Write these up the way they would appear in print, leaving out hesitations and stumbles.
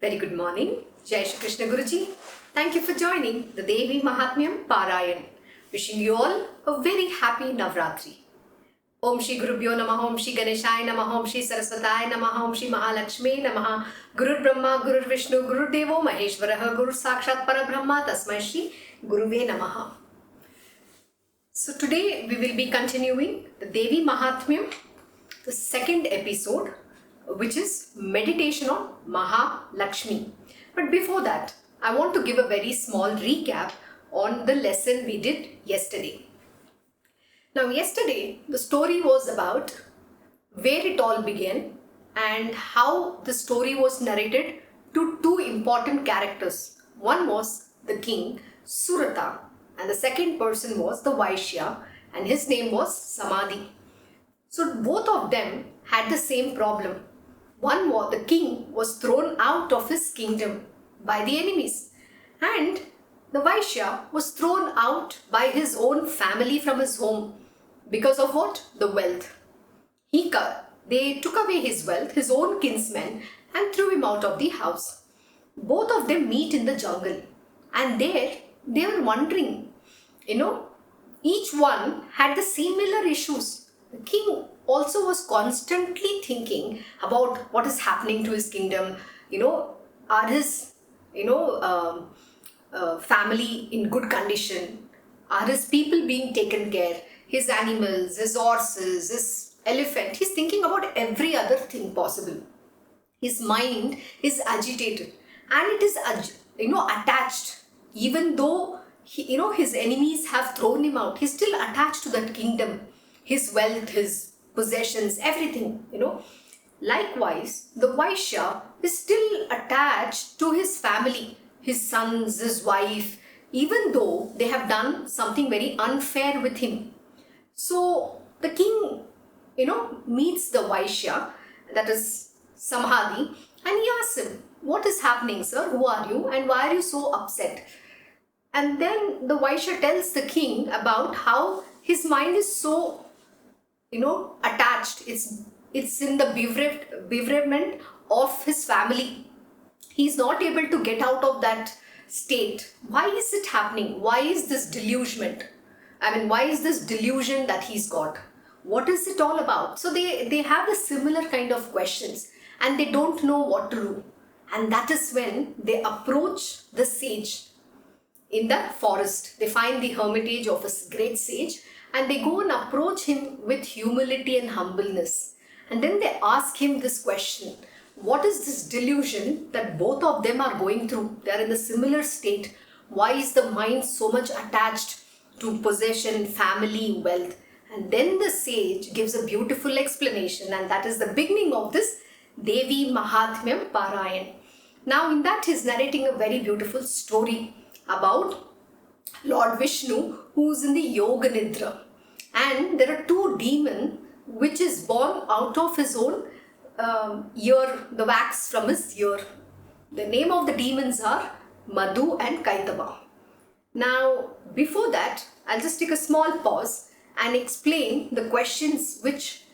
Very good morning. Jai Shri Krishna Guruji. Thank you for joining the Devi Mahatmyam Parayan. Wishing you all a very happy Navratri. Om Shri Gurubhyo Namaha, Om Shri Ganeshaya Namaha, Om Shri Saraswataya Namaha, Om Shri Mahalakshmi Namaha, Gurur Brahma, Gurur Vishnu, Gurur Devo Maheshwaraha, Gurur Sakshat Parabrahma, Tasmai Shri Guruve Namaha. So today we will be continuing the Devi Mahatmyam, the second episode, which is meditation on Mahalakshmi. But before that, I want to give a very small recap on the lesson we did yesterday. Now yesterday, the story was about where it all began and how the story was narrated to two important characters. One was the king, Surata, and the second person was the Vaishya, and his name was Samadhi. So both of them had the same problem. One was the king was thrown out of his kingdom by the enemies, and the Vaishya was thrown out by his own family from his home because of what? The wealth. They took away his wealth, his own kinsmen, and threw him out of the house. Both of them meet in the jungle, and there they were wondering, each one had the similar issues. The king also was constantly thinking about what is happening to his kingdom. Are his family in good condition? Are his people being taken care? His animals, his horses, his elephant. He's thinking about every other thing possible. His mind is agitated and it is attached. Even though his enemies have thrown him out, he's still attached to that kingdom, his wealth, his possessions, everything. Likewise, the Vaishya is still attached to his family, his sons, his wife, even though they have done something very unfair with him. So the king, meets the Vaishya, that is Samadhi, and he asks him, "What is happening, sir? Who are you? And why are you so upset?" And then the Vaishya tells the king about how his mind is so, attached. It's in the bereavement of his family. He's not able to get out of that state. Why is it happening? Why is this delusion? Why is this delusion that he's got? What is it all about? So they have a similar kind of questions and they don't know what to do. And that is when they approach the sage in the forest. They find the hermitage of a great sage and they go and approach him with humility and humbleness. And then they ask him this question: what is this delusion that both of them are going through? They are in a similar state. Why is the mind so much attached to possession, family, wealth? And then the sage gives a beautiful explanation, and that is the beginning of this Devi Mahatmyam Parayan. Now in that he's narrating a very beautiful story about Lord Vishnu, who is in the Yoga Nidra. And there are two demons which is born out of his own ear, the wax from his ear. The name of the demons are Madhu and Kaitava. Now before that, I'll just take a small pause and explain the questions which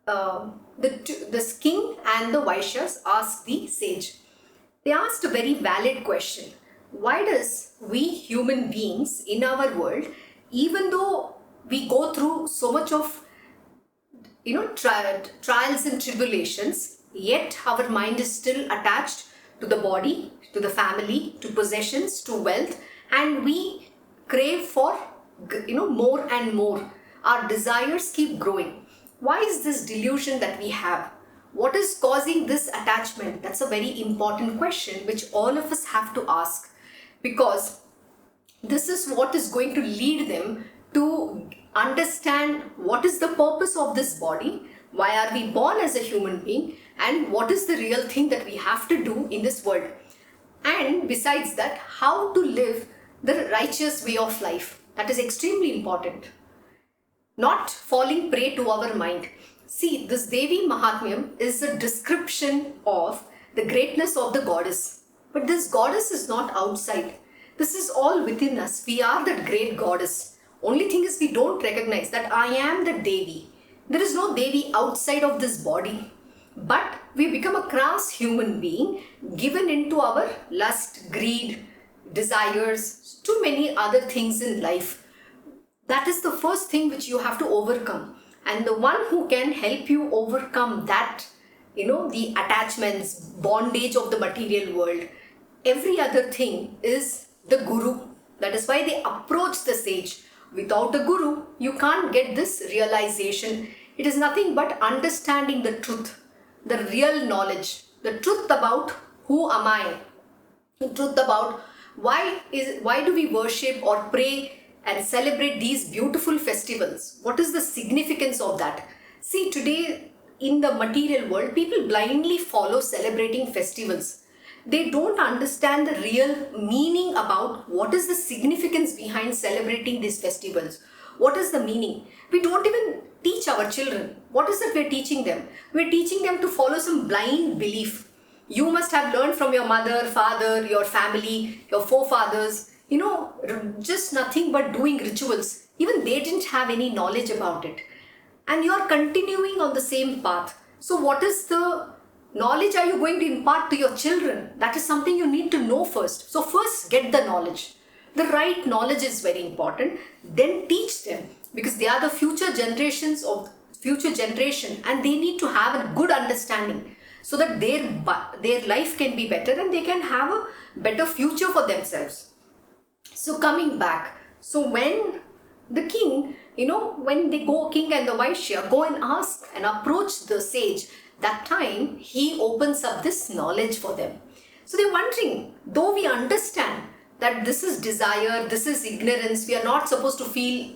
the king and the Vaishyas asked the sage. They asked a very valid question. Why does we human beings in our world, even though we go through so much of trials and tribulations, yet our mind is still attached to the body, to the family, to possessions, to wealth, and we crave for more and more. Our desires keep growing. Why is this delusion that we have? What is causing this attachment? That's a very important question which all of us have to ask, because this is what is going to lead them to understand what is the purpose of this body, why are we born as a human being, and what is the real thing that we have to do in this world. And besides that, how to live the righteous way of life. That is extremely important. Not falling prey to our mind. See, this Devi Mahatmyam is a description of the greatness of the goddess. But this goddess is not outside. This is all within us. We are that great goddess. Only thing is we don't recognize that I am the Devi. There is no Devi outside of this body. But We become a crass human being given into our lust, greed, desires, too many other things in life. That is the first thing which you have to overcome. And the one who can help you overcome that, the attachments, bondage of the material world, every other thing is the guru. That is why they approach the sage. Without a guru, you can't get this realization. It is nothing but understanding the truth, the real knowledge, the truth about who am I, the truth about why do we worship or pray and celebrate these beautiful festivals. What is the significance of that? See, today in the material world, people blindly follow celebrating festivals. They don't understand the real meaning about what is the significance behind celebrating these festivals. What is the meaning? We don't even teach our children. What is it we're teaching them? We're teaching them to follow some blind belief. You must have learned from your mother, father, your family, your forefathers, just nothing but doing rituals. Even they didn't have any knowledge about it. And you're continuing on the same path. So what is the knowledge are you going to impart to your children? That is something you need to know first. So first get the knowledge. The right knowledge is very important. Then teach them, because they are the future generation and they need to have a good understanding so that their life can be better and they can have a better future for themselves. So coming back, so when the king, when they go, king and the Vaishya go and ask and approach the sage, that time he opens up this knowledge for them. So they're wondering, though we understand that this is desire, this is ignorance, we are not supposed to feel,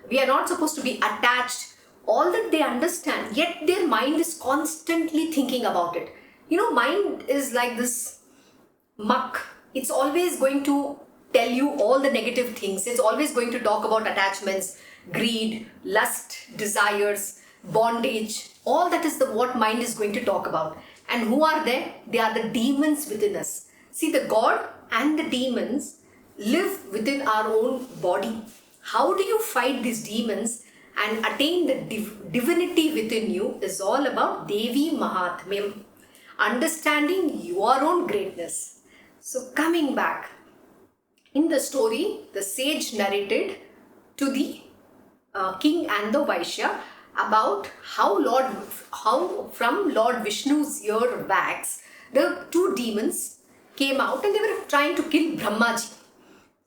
we are not supposed to be attached, all that they understand, yet their mind is constantly thinking about it. Mind is like this muck. It's always going to tell you all the negative things. It's always going to talk about attachments, greed, lust, desires, bondage. All that is what mind is going to talk about. And who are there? They are the demons within us. See, the God and the demons live within our own body. How do you fight these demons and attain the divinity within you is all about Devi Mahatmyam. Understanding your own greatness. So coming back, in the story, the sage narrated to the king and the Vaishya about how from Lord Vishnu's ear wax, the two demons came out and they were trying to kill Brahmaji.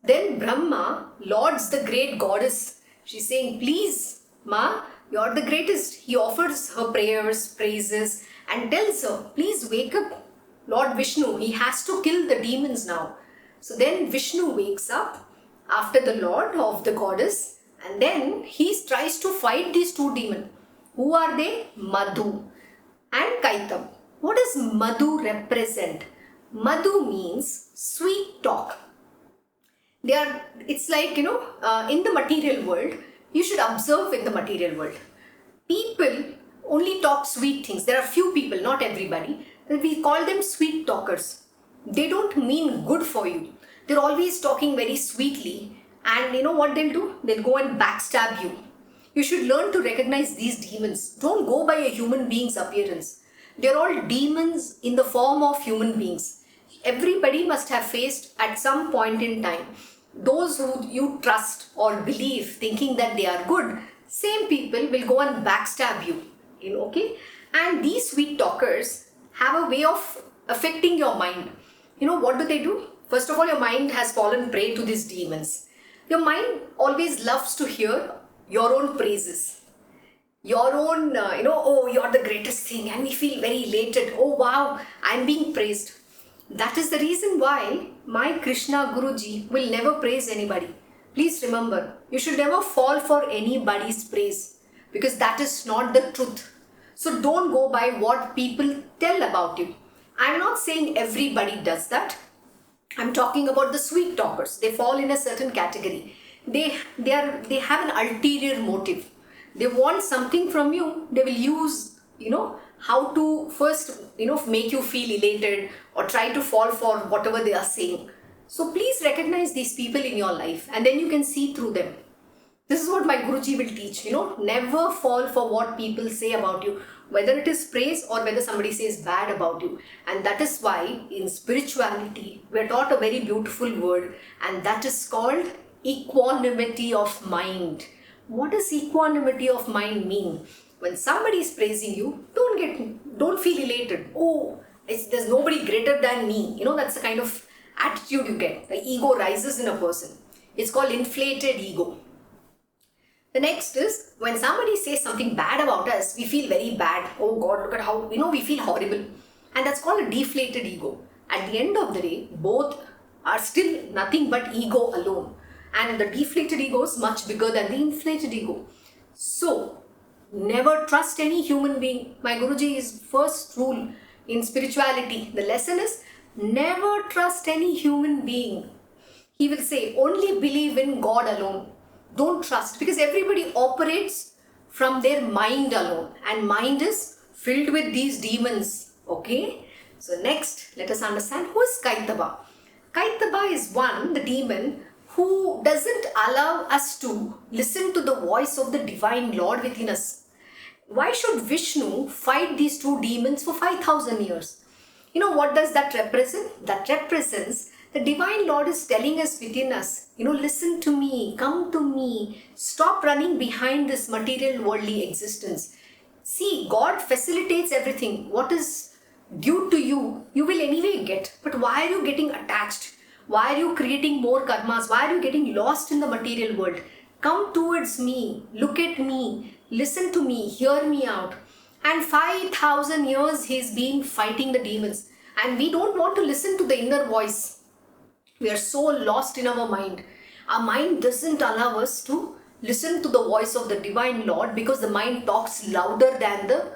Then Brahma lauds the great goddess. She's saying, please, Ma, you're the greatest. He offers her prayers, praises, and tells her, please wake up Lord Vishnu. He has to kill the demons now. So then Vishnu wakes up after the lord of the goddess, and then he tries to fight these two demons. Who are they? Madhu and Kaitam. What does Madhu represent? Madhu means sweet talk. It's like, in the material world, you should observe in the material world. People only talk sweet things. There are few people, not everybody. We call them sweet talkers. They don't mean good for you. They're always talking very sweetly. And you know what they'll do? They'll go and backstab you. You should learn to recognize these demons. Don't go by a human being's appearance. They're all demons in the form of human beings. Everybody must have faced at some point in time. Those who you trust or believe thinking that they are good, same people will go and backstab you. Okay? And these sweet talkers have a way of affecting your mind. What do? First of all, your mind has fallen prey to these demons. Your mind always loves to hear your own praises. Your own, oh, you're the greatest thing. And we feel very elated. Oh, wow, I'm being praised. That is the reason why my Krishna Guruji will never praise anybody. Please remember, you should never fall for anybody's praise, because that is not the truth. So don't go by what people tell about you. I'm not saying everybody does that. I'm talking about the sweet talkers. They fall in a certain category. They have an ulterior motive. They want something from you. They will use, how to first, make you feel elated or try to fall for whatever they are saying. So please recognize these people in your life and then you can see through them. This is what my Guruji will teach, never fall for what people say about you, whether it is praise or whether somebody says bad about you. And that is why in spirituality, we're taught a very beautiful word, and that is called equanimity of mind. What does equanimity of mind mean? When somebody is praising you, don't feel elated. Oh, there's nobody greater than me. That's the kind of attitude you get. The ego rises in a person. It's called inflated ego. The next is when somebody says something bad about us, we feel very bad. Oh God, look at how, we feel horrible. And that's called a deflated ego. At the end of the day, both are still nothing but ego alone. And the deflated ego is much bigger than the inflated ego. So, never trust any human being. My Guruji's first rule in spirituality, the lesson is never trust any human being. He will say, only believe in God alone. Don't trust, because everybody operates from their mind alone, and mind is filled with these demons. Okay? So next, let us understand who is Kaitaba. Kaitaba is the demon who doesn't allow us to listen to the voice of the divine Lord within us. Why should Vishnu fight these two demons for 5,000 years? What does that represent? That represents the divine Lord is telling us within us, listen to me, come to me, stop running behind this material worldly existence. See, God facilitates everything. What is due to you, you will anyway get. But why are you getting attached? Why are you creating more karmas? Why are you getting lost in the material world? Come towards me, look at me, listen to me, hear me out. And 5,000 years he's been fighting the demons. And we don't want to listen to the inner voice. We are so lost in our mind. Our mind doesn't allow us to listen to the voice of the divine Lord, because the mind talks louder than the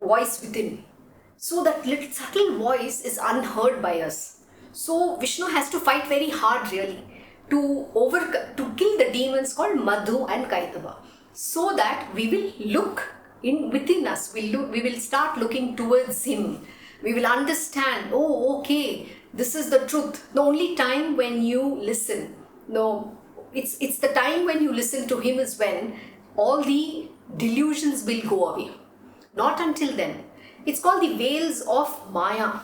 voice within. So that little subtle voice is unheard by us. So Vishnu has to fight very hard really to kill the demons called Madhu and Kaitava, so that we will look within us. We will start looking towards him. We will understand, oh, okay, this is the truth. The only time when you listen, it's the time when you listen to him is when all the delusions will go away. Not until then. It's called the veils of Maya.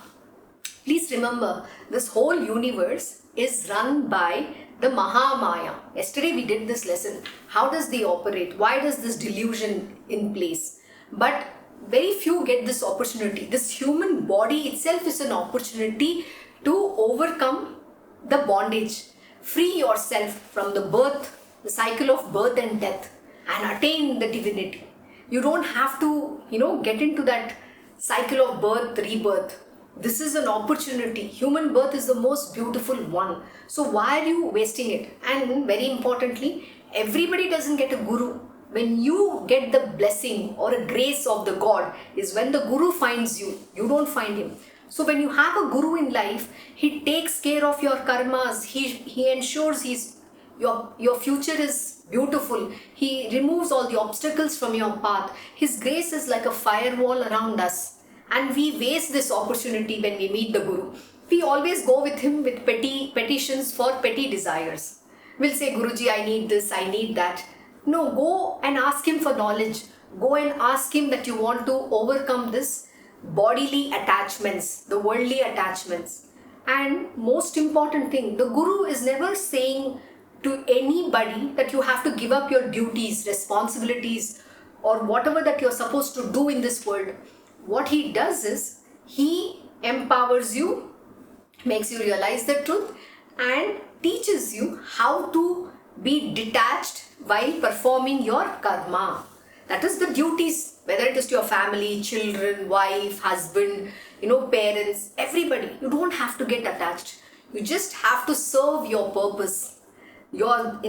Please remember, this whole universe is run by the Mahamaya. Yesterday we did this lesson. How does they operate? Why does this delusion in place? But very few get this opportunity. This human body itself is an opportunity to overcome the bondage. Free yourself from the cycle of birth and death, and attain the divinity. You don't have to, get into that cycle of birth, rebirth. This is an opportunity. Human birth is the most beautiful one. So why are you wasting it? And very importantly, everybody doesn't get a guru. When you get the blessing or a grace of the God is when the guru finds you. You don't find him. So when you have a guru in life, he takes care of your karmas. He ensures your future is beautiful. He removes all the obstacles from your path. His grace is like a firewall around us. And we waste this opportunity when we meet the guru. We always go with him with petitions for petty desires. We'll say, Guruji, I need this, I need that. No, go and ask him for knowledge. Go and ask him that you want to overcome this bodily attachments, the worldly attachments. And most important thing, the guru is never saying to anybody that you have to give up your duties, responsibilities, or whatever that you're supposed to do in this world. What he does is, he empowers you, makes you realize the truth, and teaches you how to be detached while performing your karma. That is the duties, whether it is to your family, children, wife, husband, parents, everybody. You don't have to get attached. You just have to serve your purpose. You're,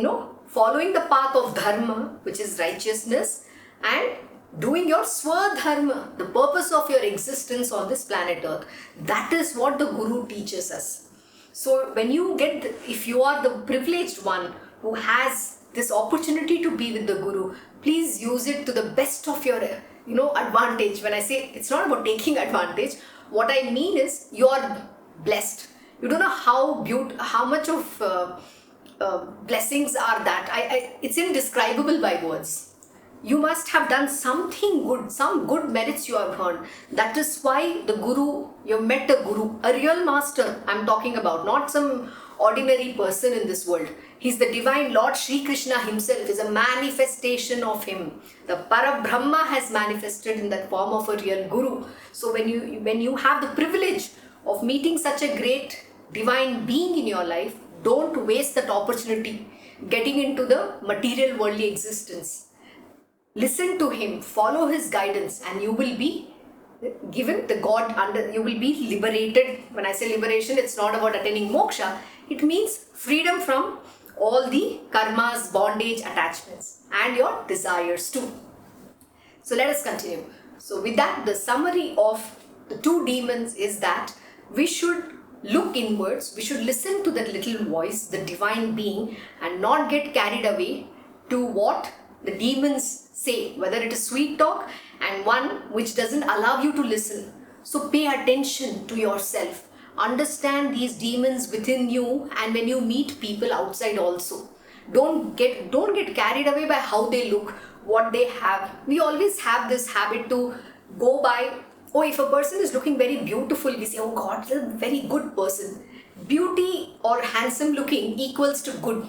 following the path of dharma, which is righteousness, and doing your swadharma, the purpose of your existence on this planet Earth. That is what the Guru teaches us. So when if you are the privileged one who has this opportunity to be with the Guru, please use it to the best of your advantage. When I say it's not about taking advantage, what I mean is you are blessed. You don't know how much of blessings are that. It's indescribable by words. You must have done something good, some good merits you have earned. That is why the Guru, you met a Guru, a real master I'm talking about, not some ordinary person in this world. He's the divine Lord Sri Krishna himself, is a manifestation of him. The Parabrahma has manifested in that form of a real Guru. So when you have the privilege of meeting such a great divine being in your life, don't waste that opportunity getting into the material worldly existence. Listen to him, follow his guidance, and you will be given the God you will be liberated. When I say liberation, it's not about attaining moksha. It means freedom from all the karmas, bondage, attachments, and your desires too. So let us continue. So with that, the summary of the two demons is that we should look inwards, we should listen to that little voice, the divine being, and not get carried away to what the demons say, whether it is sweet talk and one which doesn't allow you to listen. So pay attention to yourself. Understand these demons within you, and when you meet people outside also. Don't get carried away by how they look, what they have. We always have this habit to go by, oh, if a person is looking very beautiful, we say, oh God, they're a very good person. Beauty or handsome looking equals to good.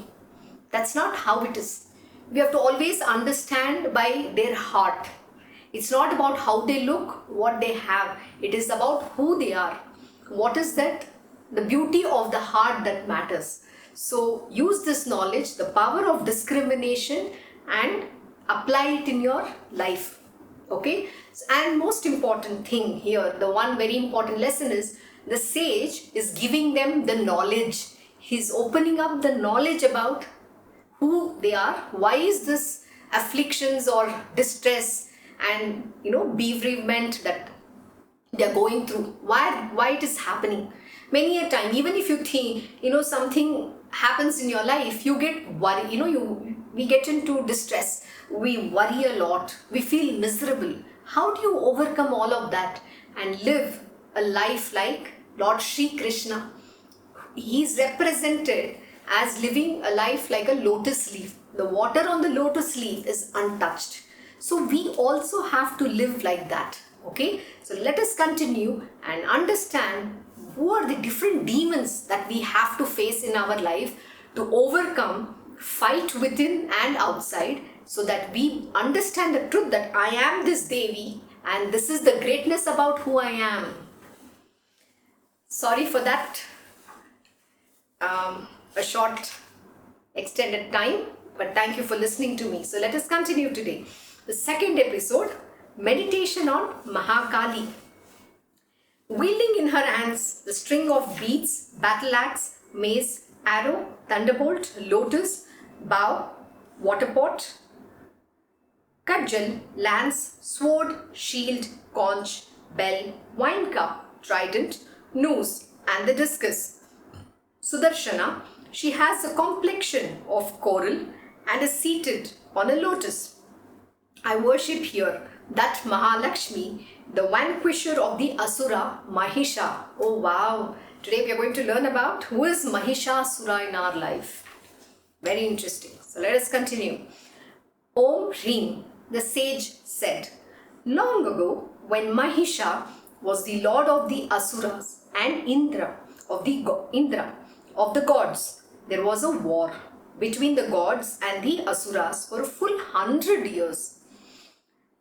That's not how it is. We have to always understand by their heart. It's not about how they look, what they have. It is about who they are. What is that? The beauty of the heart that matters. So use this knowledge, the power of discrimination, and apply it in your life. Okay? And most important thing here, the one very important lesson is, the sage is giving them the knowledge. He's opening up the knowledge about who they are, why is this afflictions or distress and bereavement that they are going through, why it is happening. Many a time, even if you think something happens in your life, you get worried, we get into distress, we worry a lot, we feel miserable. How do you overcome all of that and live a life like Lord Sri Krishna? He's represented as living a life like a lotus leaf. The water on the lotus leaf is untouched. So we also have to live like that. Okay? So let us continue and understand who are the different demons that we have to face in our life to overcome, fight within and outside, so that we understand the truth that I am this Devi and this is the greatness about who I am. Sorry for that. A short extended time, but thank you for listening to me. So let us continue today. The second episode, meditation on Mahakali. Wielding in her hands the string of beads, battle axe, mace, arrow, thunderbolt, lotus, bow, water pot, cudgel, lance, sword, shield, conch, bell, wine cup, trident, noose, and the discus. Sudarshana, she has a complexion of coral and is seated on a lotus. I worship here that Mahalakshmi, the vanquisher of the Asura, Mahisha. Oh wow! Today we are going to learn about who is Mahishasura in our life. Very interesting. So let us continue. Om Hrim, the sage said, long ago when Mahisha was the lord of the Asuras and Indra of the gods, there was a war between the gods and the Asuras for a full 100 years.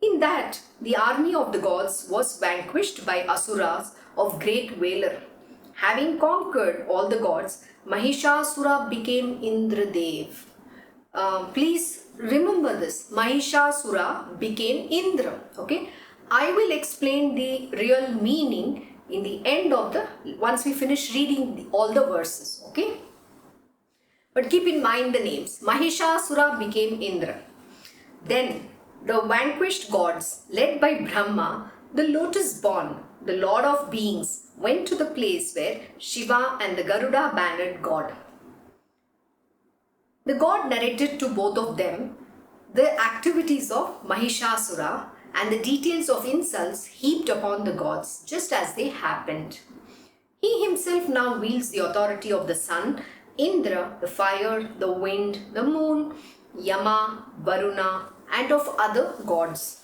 In that, the army of the gods was vanquished by Asuras of great valor. Having conquered all the gods, Mahishasura became Indradev. Please remember this. Mahishasura became Indra. Okay. I will explain the real meaning in the end of once we finish reading all the verses. Okay. But keep in mind the names. Mahishasura became Indra. Then the vanquished gods, led by Brahma, the lotus-born, the lord of beings, went to the place where Shiva and the Garuda bannered god. The god narrated to both of them the activities of Mahishasura and the details of insults heaped upon the gods, just as they happened. He himself now wields the authority of the sun Indra, the fire, the wind, the moon, Yama, Varuna, and of other gods.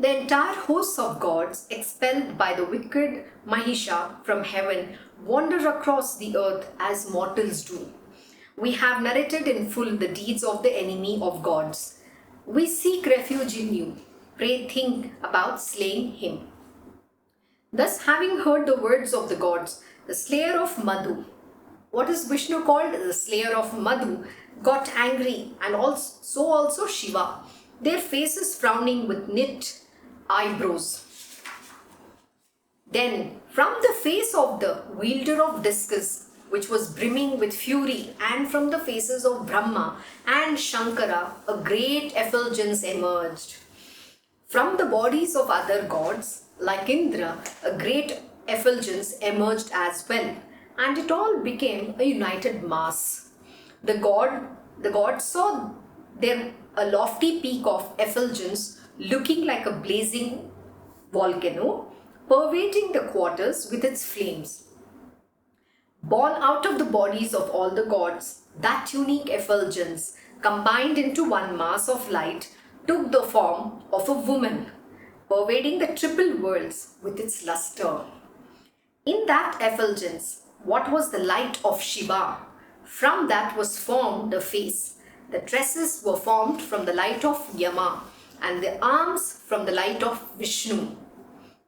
The entire host of gods, expelled by the wicked Mahisha from heaven, wander across the earth as mortals do. We have narrated in full the deeds of the enemy of gods. We seek refuge in you. Pray, think about slaying him. Thus, having heard the words of the gods, the slayer of Madhu, what is Vishnu called? The slayer of Madhu, got angry, and also Shiva, their faces frowning with knit eyebrows. Then, from the face of the wielder of discus, which was brimming with fury, and from the faces of Brahma and Shankara, a great effulgence emerged. From the bodies of other gods, like Indra, a great effulgence emerged as well, and it all became a united mass. The gods saw there a lofty peak of effulgence looking like a blazing volcano, pervading the quarters with its flames. Born out of the bodies of all the gods, that unique effulgence, combined into one mass of light, took the form of a woman, pervading the triple worlds with its luster. In that effulgence, what was the light of Shiva? From that was formed the face. The tresses were formed from the light of Yama, and the arms from the light of Vishnu.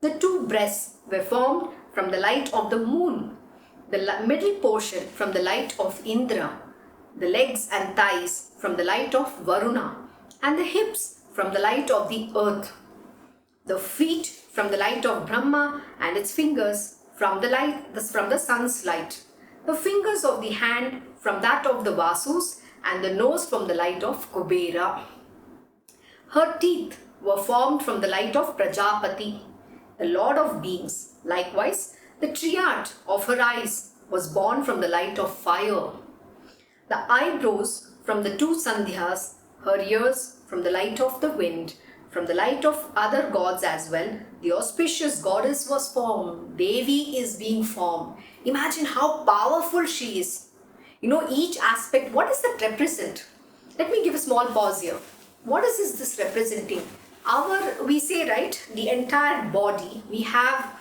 The two breasts were formed from the light of the moon, the middle portion from the light of Indra, the legs and thighs from the light of Varuna, and the hips from the light of the earth, the feet from the light of Brahma, and its fingers from the sun's light, the fingers of the hand from that of the Vasus, and the nose from the light of Kubera. Her teeth were formed from the light of Prajapati, the Lord of beings. Likewise, the triad of her eyes was born from the light of fire. The eyebrows from the two Sandhyas, her ears from the light of the wind, from the light of other gods as well. The auspicious goddess was formed. Devi is being formed. Imagine how powerful she is. Each aspect, what does that represent? Let me give a small pause here. What is this representing? We say, right, the entire body, we have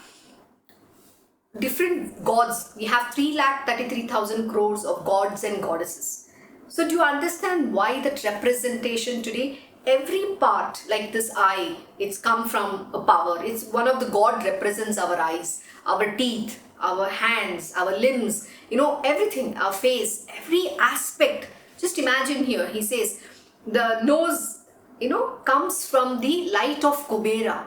different gods. We have 3,33,000 crores of gods and goddesses. So do you understand why that representation today? Every part, like this eye, it's come from a power. It's one of the god represents our eyes, our teeth, our hands, our limbs, everything, our face, every aspect. Just imagine here, he says, the nose, comes from the light of Kubera.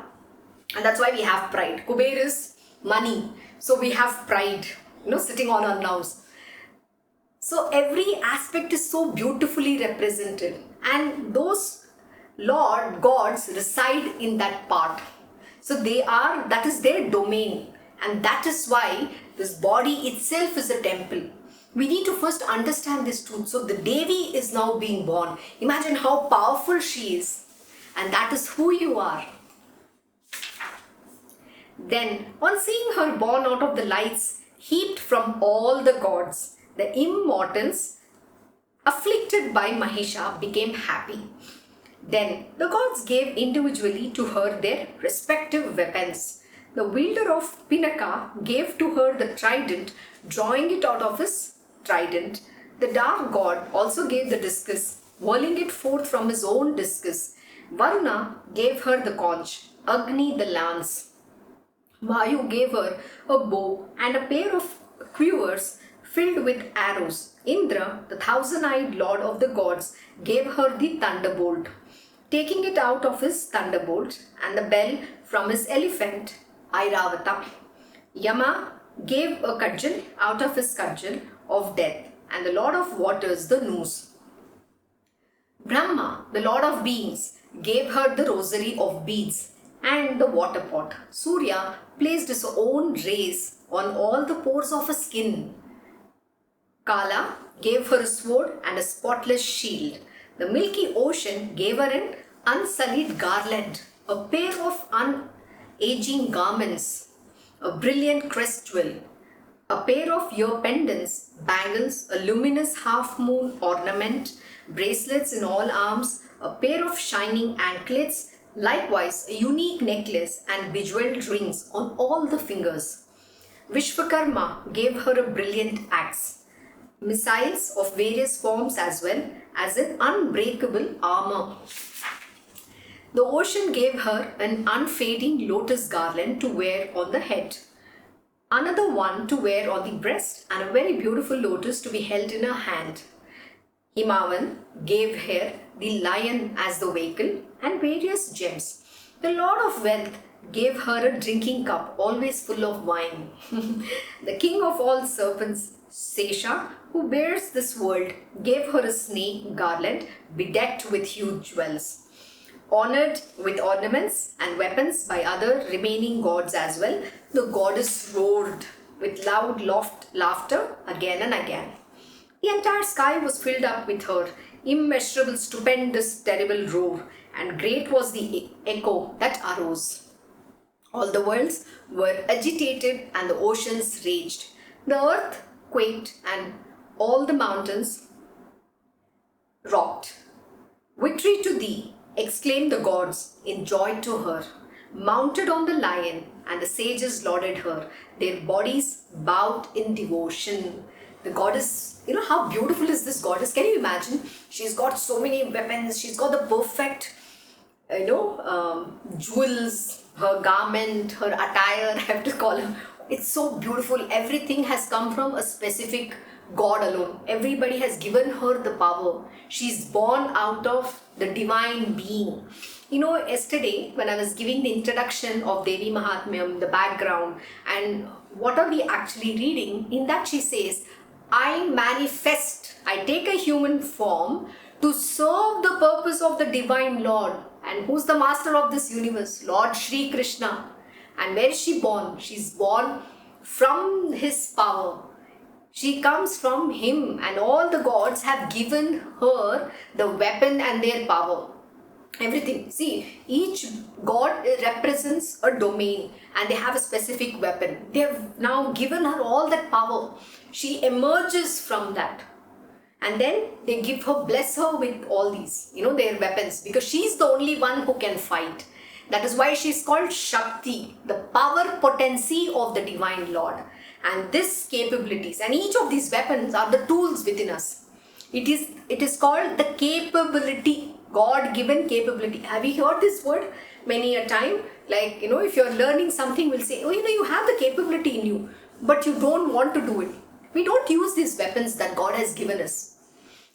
And that's why we have pride. Kuber is money. So we have pride, sitting on our nose. So every aspect is so beautifully represented. And those Lord gods reside in that part. So that is their domain. And that is why this body itself is a temple. We need to first understand this truth. So the Devi is now being born. Imagine how powerful she is. And that is who you are. Then, on seeing her born out of the lights heaped from all the gods, the immortals, afflicted by Mahisha, became happy. Then the gods gave individually to her their respective weapons. The wielder of Pinaka gave to her the trident, drawing it out of his trident. The dark god also gave the discus, whirling it forth from his own discus. Varuna gave her the conch, Agni the lance. Vayu gave her a bow and a pair of quivers filled with arrows. Indra, the thousand-eyed lord of the gods, gave her the thunderbolt, taking it out of his thunderbolt, and the bell from his elephant, Airavata. Yama gave a cudgel out of his cudgel of death, and the lord of waters the noose. Brahma, the lord of beings, gave her the rosary of beads and the water pot. Surya placed his own rays on all the pores of her skin. Kala gave her a sword and a spotless shield. The milky ocean gave her an unsullied garland, a pair of unaging garments, a brilliant crest jewel, A pair of ear pendants, bangles, a luminous half-moon ornament, bracelets in all arms, a pair of shining anklets, likewise a unique necklace and bejeweled rings on all the fingers. Vishwakarma gave her a brilliant axe, missiles of various forms as well as an unbreakable armor. The ocean gave her an unfading lotus garland to wear on the head, another one to wear on the breast, and a very beautiful lotus to be held in her hand. Himavan gave her the lion as the vehicle and various gems. The Lord of Wealth gave her a drinking cup always full of wine. The king of all serpents, Sesha, who bears this world, gave her a snake garland bedecked with huge jewels. Honored with ornaments and weapons by other remaining gods as well, the goddess roared with loud laughter again and again. The entire sky was filled up with her immeasurable, stupendous, terrible roar, and great was the echo that arose. All the worlds were agitated and the oceans raged. The earth quaked and all the mountains rocked. Victory to thee, exclaimed the gods in joy to her, mounted on the lion, and the sages lauded her, their bodies bowed in devotion. The goddess, how beautiful is this goddess? Can you imagine? She's got so many weapons, she's got the perfect, jewels, her garment, her attire, I have to call her. It's so beautiful. Everything has come from a specific God alone. Everybody has given her the power. She's born out of the divine being. Yesterday when I was giving the introduction of Devi Mahatmyam, the background, and what are we actually reading, in that she says, I manifest, I take a human form to serve the purpose of the divine Lord. And who's the master of this universe? Lord Shri Krishna. And where is she born? She's born from his power. She comes from him, and all the gods have given her the weapon and their power. Everything. See, each god represents a domain and they have a specific weapon. They have now given her all that power. She emerges from that. And then they bless her with all these, their weapons, because she's the only one who can fight. That is why she's called Shakti, the power potency of the divine Lord. And this capabilities, and each of these weapons are the tools within us. It is called the capability, God-given capability. Have you heard this word many a time? Like, if you're learning something, we'll say, you have the capability in you, but you don't want to do it. We don't use these weapons that God has given us.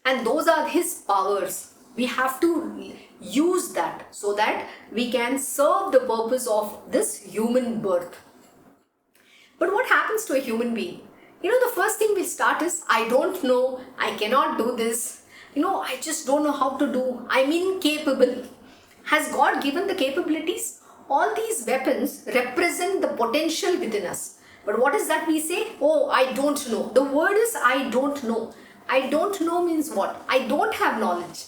And those are his powers. We have to use that so that we can serve the purpose of this human birth. But what happens to a human being? The first thing we'll start is, I don't know, I cannot do this. I just don't know how to do. I'm incapable. Has God given the capabilities? All these weapons represent the potential within us. But what is that we say? Oh, I don't know. The word is I don't know. I don't know means what? I don't have knowledge.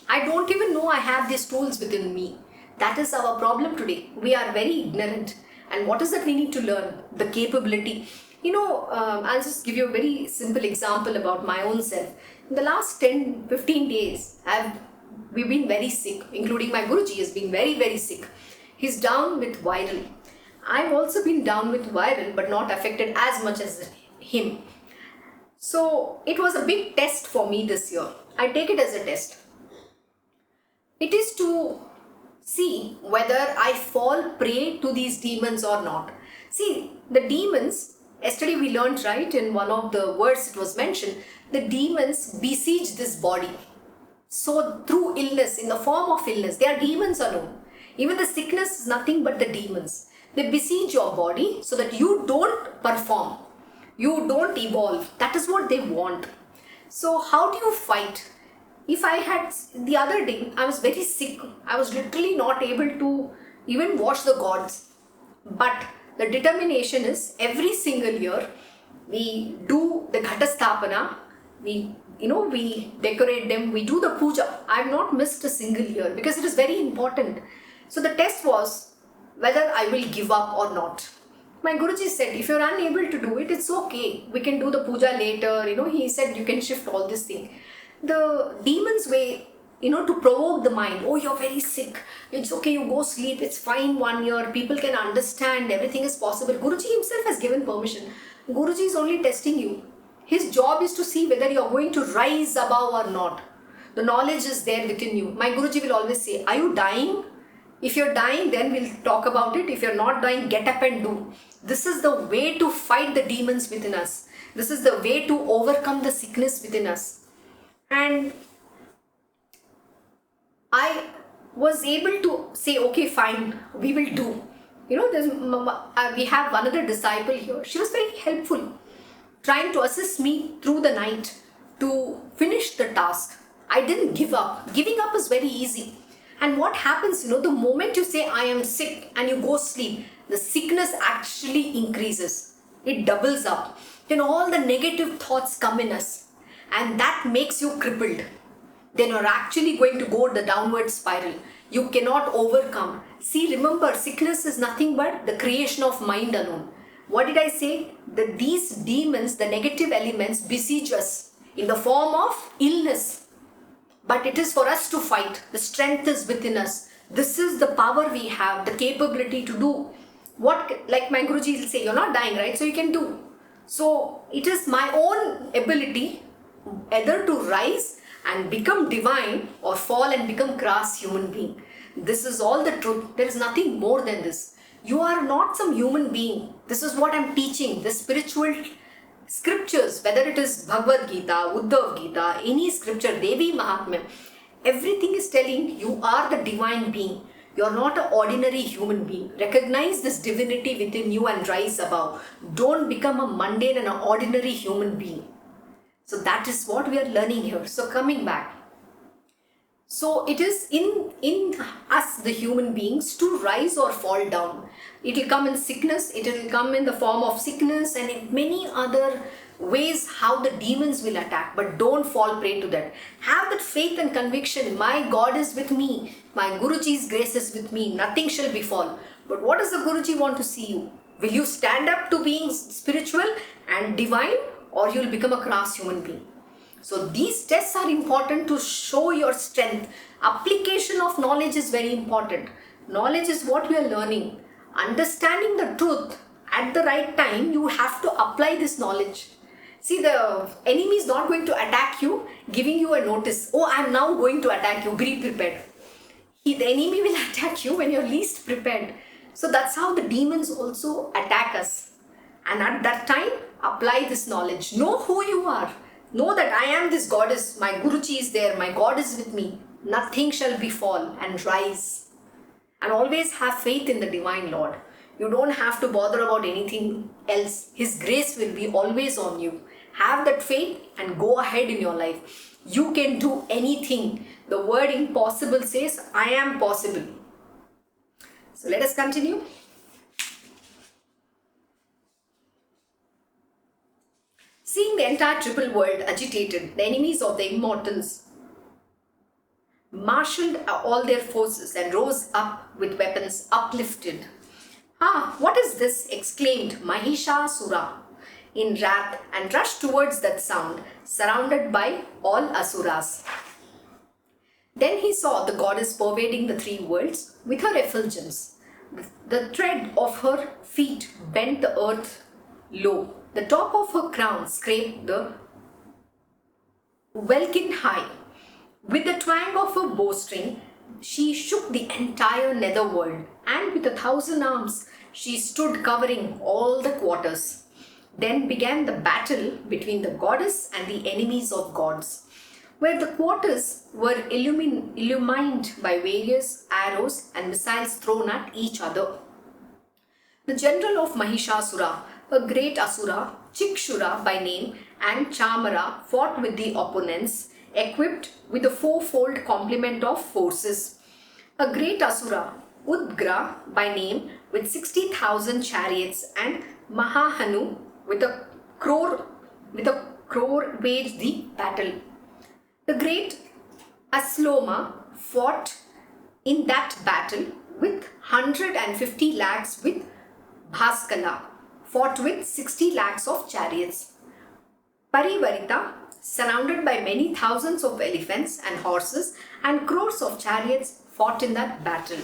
I don't even know I have these tools within me. That is our problem today. We are very ignorant. And what is that we need to learn? The capability. I'll just give you a very simple example about my own self. In the last 10-15 days, we've been very sick, including my Guruji has been very, very sick. He's down with viral. I've also been down with viral, but not affected as much as him. So it was a big test for me this year. I take it as a test. It is to see whether I fall prey to these demons or not. See, the demons, yesterday we learned, right, in one of the words it was mentioned, the demons besiege this body. So through illness, in the form of illness, they are demons alone. Even the sickness is nothing but the demons. They besiege your body so that you don't perform. You don't evolve. That is what they want. So how do you fight? If I had, the other day, I was very sick. I was literally not able to even wash the gods. But the determination is every single year, we do the Ghatastapana, we decorate them, we do the puja. I have not missed a single year because it is very important. So the test was whether I will give up or not. My Guruji said, if you're unable to do it, it's okay. We can do the puja later. He said you can shift all this thing. The demon's way, to provoke the mind. Oh, you're very sick. It's okay, you go sleep. It's fine 1 year. People can understand. Everything is possible. Guruji himself has given permission. Guruji is only testing you. His job is to see whether you're going to rise above or not. The knowledge is there within you. My Guruji will always say, are you dying? If you're dying, then we'll talk about it. If you're not dying, get up and do. This is the way to fight the demons within us. This is the way to overcome the sickness within us. And I was able to say, okay, fine, we will do. We have one other disciple here. She was very helpful, trying to assist me through the night to finish the task. I didn't give up. Giving up is very easy. And what happens, the moment you say, I am sick, and you go sleep, the sickness actually increases. It doubles up. Then all the negative thoughts come in us. And that makes you crippled. Then you're actually going to go the downward spiral. You cannot overcome. See, remember, sickness is nothing but the creation of mind alone. What did I say? That these demons, the negative elements, besiege us in the form of illness. But it is for us to fight. The strength is within us. This is the power we have, the capability to do. Like my Guruji will say, you're not dying, right? So you can do. So it is my own ability either to rise and become divine or fall and become crass human being. This is all the truth. There is nothing more than this. You are not some human being. This is what I'm teaching. The spiritual scriptures, whether it is Bhagavad Gita, Uddhav Gita, any scripture, Devi Mahatmyam, everything is telling you are the divine being. You are not an ordinary human being. Recognize this divinity within you and rise above. Don't become a mundane and an ordinary human being. So that is what we are learning here. So coming back. So it is in us, the human beings, to rise or fall down. It will come in sickness. It will come in the form of sickness and in many other ways how the demons will attack. But don't fall prey to that. Have that faith and conviction. My God is with me. My Guruji's grace is with me. Nothing shall befall. But what does the Guruji want to see you? Will you stand up to being spiritual and divine, or you will become a crass human being? So these tests are important to show your strength. Application of knowledge is very important. Knowledge is what we are learning. Understanding the truth at the right time, you have to apply this knowledge. See, the enemy is not going to attack you, giving you a notice. Oh, I am now going to attack you. Be prepared. The enemy will attack you when you're least prepared. So that's how the demons also attack us. And at that time, apply this knowledge. Know who you are. Know that I am this goddess. My Guruji is there. My God is with me. Nothing shall befall, and rise. And always have faith in the divine Lord. You don't have to bother about anything else. His grace will be always on you. Have that faith and go ahead in your life. You can do anything. The word impossible says, I am possible. So let us continue. Seeing the entire triple world agitated, the enemies of the immortals marshaled all their forces and rose up with weapons uplifted. Ah, what is this? Exclaimed Mahishasura in wrath and rushed towards that sound, surrounded by all asuras. Then he saw the goddess pervading the three worlds with her effulgence. The tread of her feet bent the earth low. The top of her crown scraped the welkin high. With the twang of her bowstring, she shook the entire netherworld, and with 1,000 arms, she stood covering all the quarters. Then began the battle between the goddess and the enemies of gods, where the quarters were illumined by various arrows and missiles thrown at each other. The general of Mahishasura, a great asura, Chikshura by name, and Chamara fought with the opponents, equipped with a fourfold complement of forces. A great asura, Udgra by name, with 60,000 chariots, and Mahahanu with a crore waged the battle. The great Asloma fought in that battle with 150 lakhs with Bhaskala. fought with 60 lakhs of chariots. Parivarita, surrounded by many thousands of elephants and horses and crores of chariots, fought in that battle.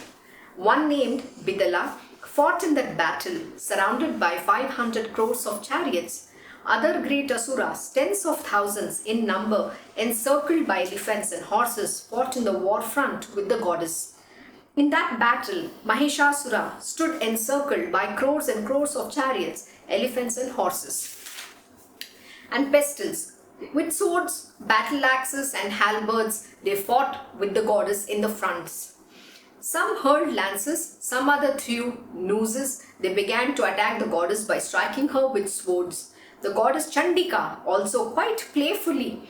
One named Bidala fought in that battle, surrounded by 500 crores of chariots. Other great asuras, tens of thousands in number, encircled by elephants and horses, fought in the war front with the goddess. In that battle, Mahishasura stood encircled by crores and crores of chariots, elephants and horses. And pistols, with swords, battle axes and halberds, they fought with the goddess in the fronts. Some hurled lances, some other threw nooses. They began to attack the goddess by striking her with swords. The goddess Chandika also quite playfully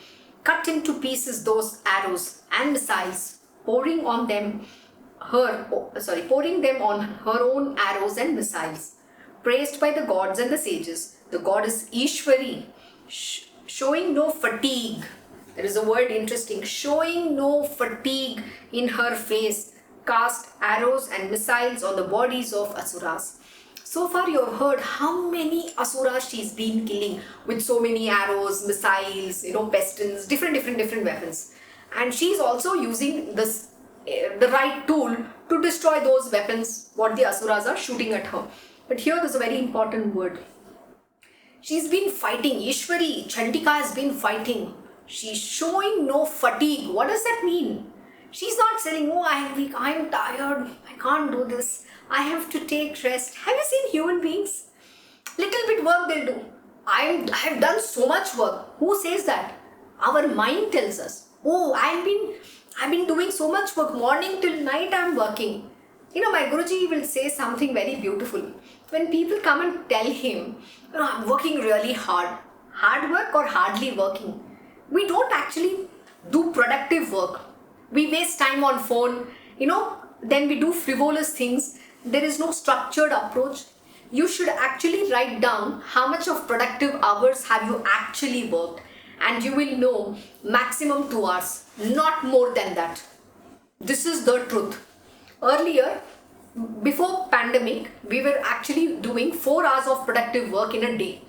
cut into pieces those arrows and missiles, pouring them on her own arrows and missiles. Praised by the gods and the sages, the goddess Ishwari, showing no fatigue. There is a word interesting, showing no fatigue in her face, cast arrows and missiles on the bodies of asuras. So far you have heard how many asuras she's been killing with so many arrows, missiles, pestons, different weapons. And she's also using the right tool to destroy those weapons what the asuras are shooting at her. But here there's a very important word. She's been fighting. Ishwari, Chandika has been fighting. She's showing no fatigue. What does that mean? She's not saying, oh, I'm weak, I'm tired, I can't do this, I have to take rest. Have you seen human beings? Little bit work they'll do. I have done so much work. Who says that? Our mind tells us, oh, I've been doing so much work, morning till night I'm working. My Guruji will say something very beautiful. When people come and tell him, I'm working really hard. Hard work or hardly working? We don't actually do productive work. We waste time on phone, then we do frivolous things. There is no structured approach. You should actually write down how much of productive hours have you actually worked, and you will know maximum 2 hours, not more than that. This is the truth. Earlier, before pandemic, we were actually doing 4 hours of productive work in a day.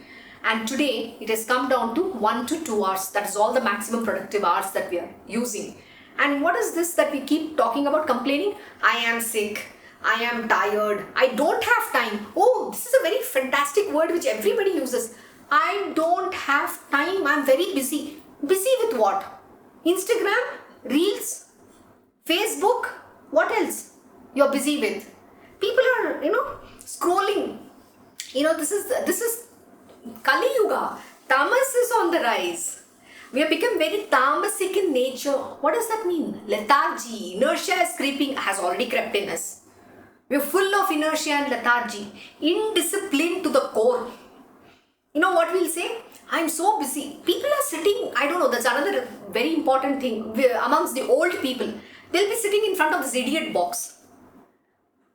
And today, it has come down to 1 to 2 hours. That is all the maximum productive hours that we are using. And what is this that we keep talking about, complaining? I am sick, I am tired, I don't have time. Oh, this is a very fantastic word which everybody uses. I don't have time, I'm very busy. Busy with what? Instagram, Reels, Facebook, what else you're busy with? People are, scrolling. This is Kali Yuga. Tamas is on the rise. We have become very tamasic in nature. What does that mean? Lethargy, inertia has already crept in us. We are full of inertia and lethargy. Indiscipline to the core. What we'll say? I'm so busy. People are sitting, I don't know, that's another very important thing. Amongst the old people, they'll be sitting in front of this idiot box.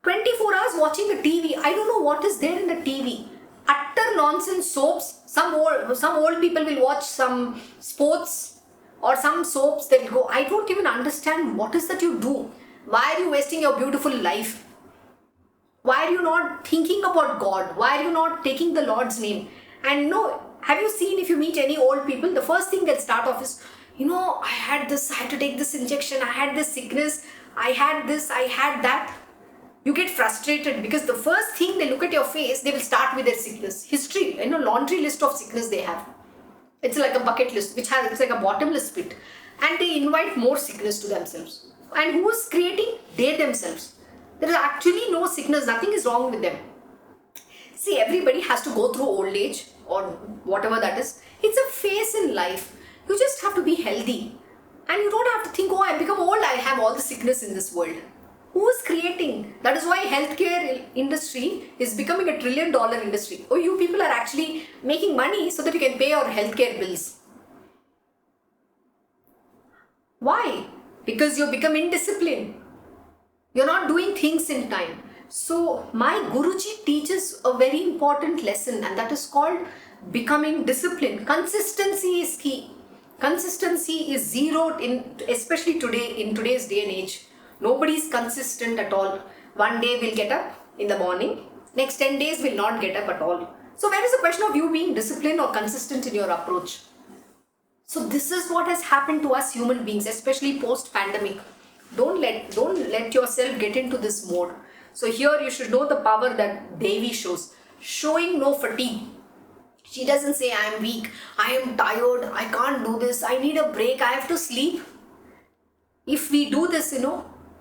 24 hours watching the TV. I don't know what is there in the TV. Utter nonsense soaps. Some old people will watch some sports or some soaps that go. I don't even understand what is that you do. Why are you wasting your beautiful life? Why are you not thinking about God? Why are you not taking the Lord's name? And have you seen, if you meet any old people, the first thing they'll start off is, I had this, I had to take this injection, I had this sickness, I had this, I had that. You get frustrated because the first thing they look at your face, they will start with their sickness. History, laundry list of sickness they have. It's like a bucket list, it's like a bottomless pit. And they invite more sickness to themselves. And who is creating? They themselves. There is actually no sickness, nothing is wrong with them. See, everybody has to go through old age or whatever that is. It's a phase in life. You just have to be healthy. And you don't have to think, oh, I become old, I have all the sickness in this world. Who is creating? That is why healthcare industry is becoming $1 trillion industry. Oh, you people are actually making money so that you can pay your healthcare bills. Why? Because you become indisciplined. You're not doing things in time. So my Guruji teaches a very important lesson, and that is called becoming disciplined. Consistency is key. Consistency is zeroed especially today, in today's day and age. Nobody is consistent at all. One day we'll get up in the morning. Next 10 days we'll not get up at all. So where is the question of you being disciplined or consistent in your approach? So this is what has happened to us human beings, especially post-pandemic. Don't let yourself get into this mode. So here you should know the power that Devi shows. Showing no fatigue. She doesn't say, I am weak, I am tired, I can't do this, I need a break, I have to sleep. If we do this,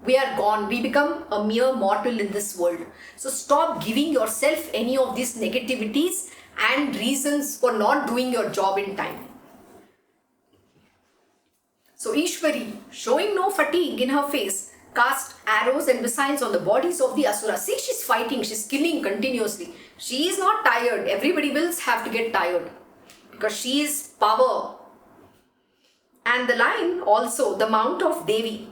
we are gone. We become a mere mortal in this world. So stop giving yourself any of these negativities and reasons for not doing your job in time. So Ishwari, showing no fatigue in her face, cast arrows and missiles on the bodies of the Asuras. See, she's fighting, she's killing continuously. She is not tired. Everybody will have to get tired because she is power. And the lion also, the mount of Devi,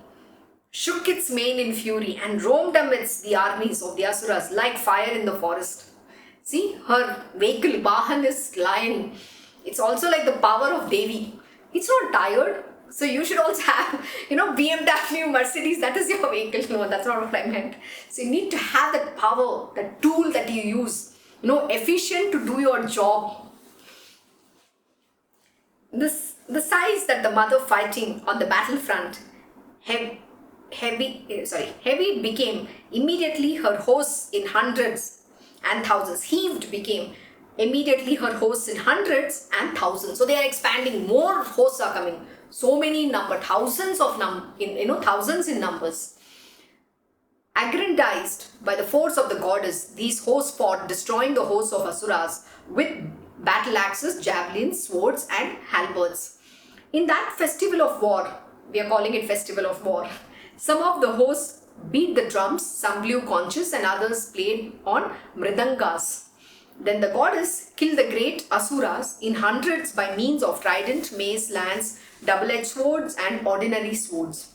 shook its mane in fury and roamed amidst the armies of the Asuras like fire in the forest. See, her vehicle, Vahan, is lion. It's also like the power of Devi. It's not tired. So you should also have, BMW, Mercedes, that is your vehicle. No, that's not what I meant. So you need to have that power, that tool that you use, efficient to do your job. The size that the mother fighting on the battlefront, heavy became immediately her hosts in hundreds and thousands. Heaved became immediately her hosts in hundreds and thousands. So they are expanding. More hosts are coming. So many number, thousands in numbers. Aggrandized by the force of the goddess, these hosts fought, destroying the hosts of Asuras with battle axes, javelins, swords, and halberds. In that festival of war, we are calling it festival of war, some of the hosts beat the drums, some blew conches, and others played on mridangas. Then the goddess killed the great Asuras in hundreds by means of trident, mace, lance, double-edged swords, and ordinary swords.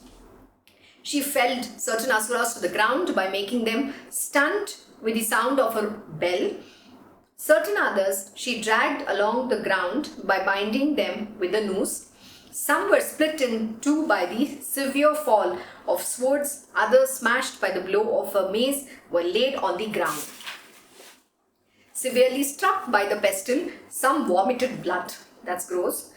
She felled certain Asuras to the ground by making them stunned with the sound of her bell. Certain others she dragged along the ground by binding them with a noose. Some were split in two by the severe fall of swords, others smashed by the blow of a mace were laid on the ground. Severely struck by the pestle, some vomited blood. That's gross.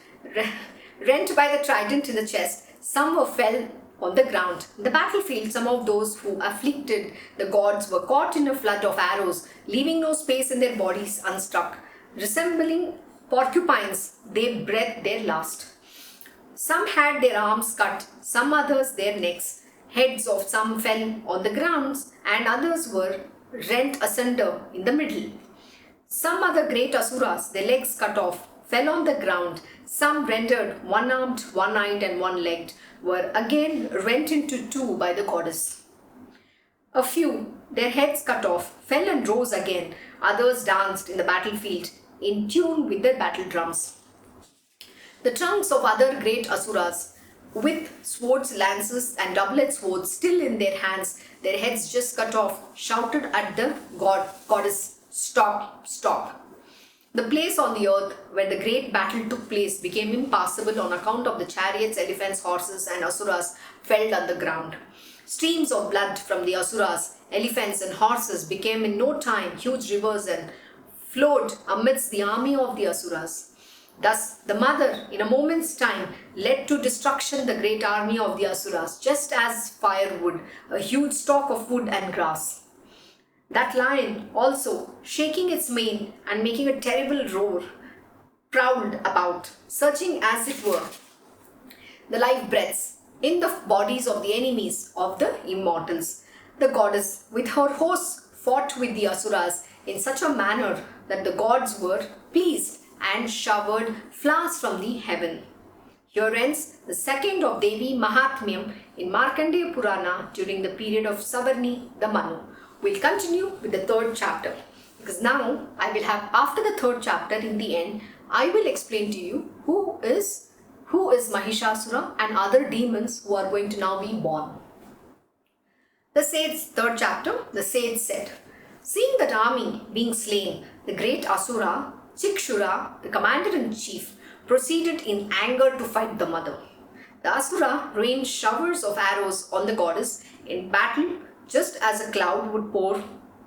Rent by the trident in the chest, some were fell on the ground. In the battlefield, some of those who afflicted the gods were caught in a flood of arrows, leaving no space in their bodies unstruck. Resembling porcupines, they breathed their last. Some had their arms cut, some others their necks. Heads of some fell on the ground, and others were rent asunder in the middle. Some other great Asuras, their legs cut off, fell on the ground. Some rendered one-armed, one-eyed, and one-legged, were again rent into two by the goddess. A few, their heads cut off, fell and rose again. Others danced in the battlefield, in tune with their battle drums. The trunks of other great Asuras, with swords, lances, and double-edged swords still in their hands, their heads just cut off, shouted at the goddess, "Stop, stop." The place on the earth where the great battle took place became impassable on account of the chariots, elephants, horses, and Asuras felled underground. Streams of blood from the Asuras, elephants, and horses became in no time huge rivers and flowed amidst the army of the Asuras. Thus, the mother, in a moment's time, led to destruction the great army of the Asuras, just as fire would, a huge stalk of wood and grass. That lion also, shaking its mane and making a terrible roar, prowled about, searching as it were the life breaths in the bodies of the enemies of the immortals. The goddess, with her hosts, fought with the Asuras in such a manner that the gods were pleased and showered flowers from the heaven. Here ends the second of Devi Mahatmyam in Markandeya Purana during the period of Savarni the Manu. We'll continue with the third chapter, because now I will have, after the third chapter, in the end, I will explain to you who is Mahishasura and other demons who are going to now be born. The sage, third chapter, the sage said, seeing that army being slain, the great Asura, Chikshura, the commander-in-chief, proceeded in anger to fight the mother. The Asura rained showers of arrows on the goddess in battle, just as a cloud would pour